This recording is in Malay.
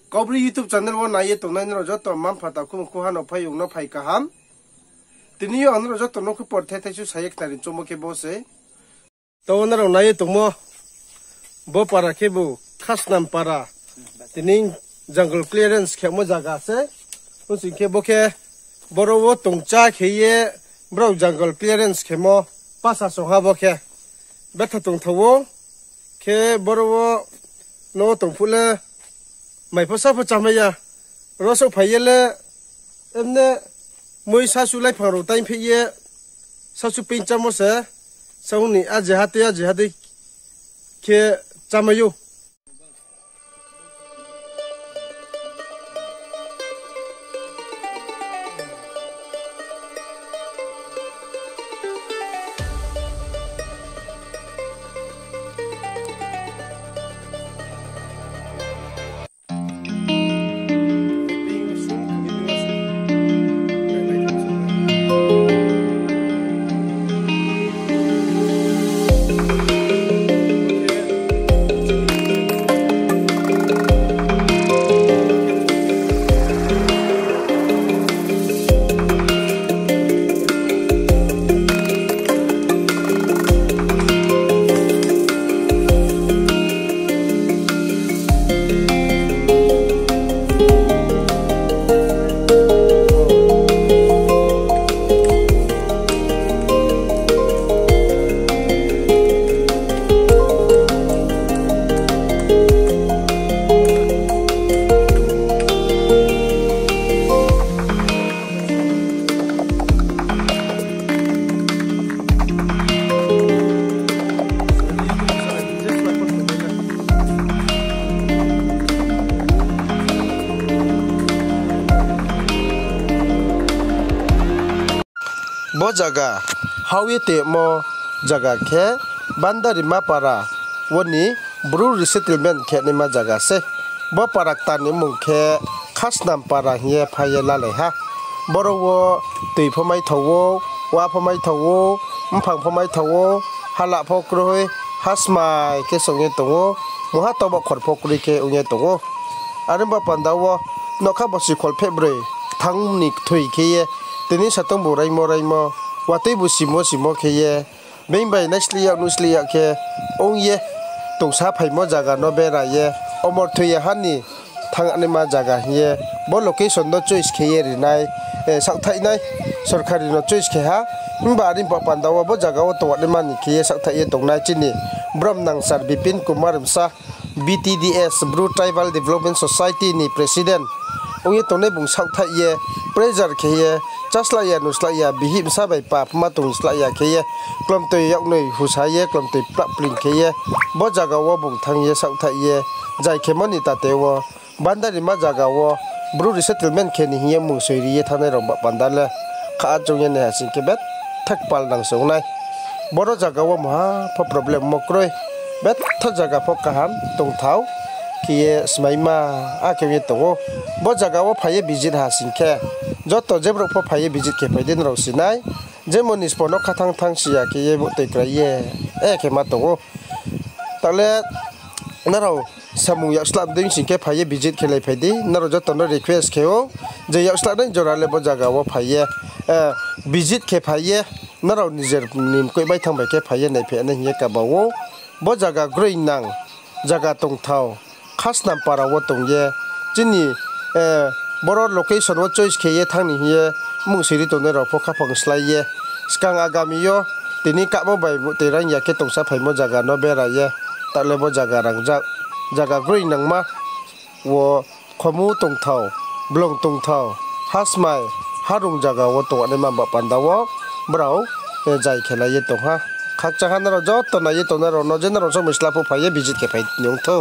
Kobri YouTube channel wo na ye to na no jo to mam phata khu khu han phai yung no phai ka ham tini yo an jo to no khu por the the chu sayek tari chomo ke bo se to na ro na ye to mo bo para ke bu khas nam para tini jungle clearance ke mo jaga se un sin ke bo ke boro wo tung cha ke ye bro jungle clearance ke mo pasa so ha bo ke betha tung thawo ke boro wo no tung phule mai phasa pha chamaya roso phayele emne moi sasu lai pharo tai phiye sasu pin chamo se sauni ajhate ke chamayu bo jaga hawi te mo jaga ke Bhandarima para woni bru resettlement ke ni ma jaga se bo parak ta ni mung ke khasnam para hiye phaye la le ha boro wo tui phomai thawo wa phomai thawo mphang phomai thawo hala phokroi hasmai ke songe tongo moha toba khor phokri ke unge tongo aremba pandawo nokha bosi khol febre thangni thui ke ye tini satong borai morai mo watei bu simo ke ye membai nasliya ke ong ye tongsa phaimo jaga no bera ye omor thuye hani thangani ma jaga ye bo location no choice ke ye rinai sakthai nai sarkari no choice ke ha mba rim pa pandawa bo jaga o to wade mani ke ye sakthai ye tongnai chini bram nang sar bipin kumar sa BTDS Bru Tribal Development Society ni president ong ye tonne bung sakthai ye pressure ke ye chaslaya nuslaya bihim sabai pa ma tung slaya ke ye klom to yak noi husa ye klom to plin ke ye bo jaga wo bung thang ye sakthai ye jai ke mani ta te wo Bhandarima jaga wo bru resettlement ke ni ye mung soiri ye thane ro bandale kha chung ye ne hasin ke bet thak pal dang songnai boro jaga wo ma pha problem mokroi bet tha jaga pho kaham tung thau ki smaima a ke ye tongo bo jaga wo phaye visit hasin ke joto jebrok pho phaye visit ke paiden ro sinai jemoni spono khathang thang sia ke ye bo te kraye ke ma tongo tale naro samung yakslap ding sin ke phaye visit ke lai phaidi naro joto no request ke o je yakslap ding jorale bo jaga wo phaye visit ke phaye naro nijer nim koi bai thang bai ke phaye nai phe na ye ka bawo bo jaga groi nang jaga tong thau khasnam para wo tong ye chini boro location wo choice ke ye thangni ye mung siri to ne ro phokha phang slai ye skang agami yo tini ka mo bai mu te rang ya ke tongsa phaimo jaga no bera ye tale bo jaga rang jaga groi nang ma wo khomu tong thau blong tong thau hasmai harung jaga wo to ne ma ba pandawo brau jai khela ye to ha khak chahan ro jot to na ye to na ro no je na ro so misla pho phaye visit ke phai nyong tho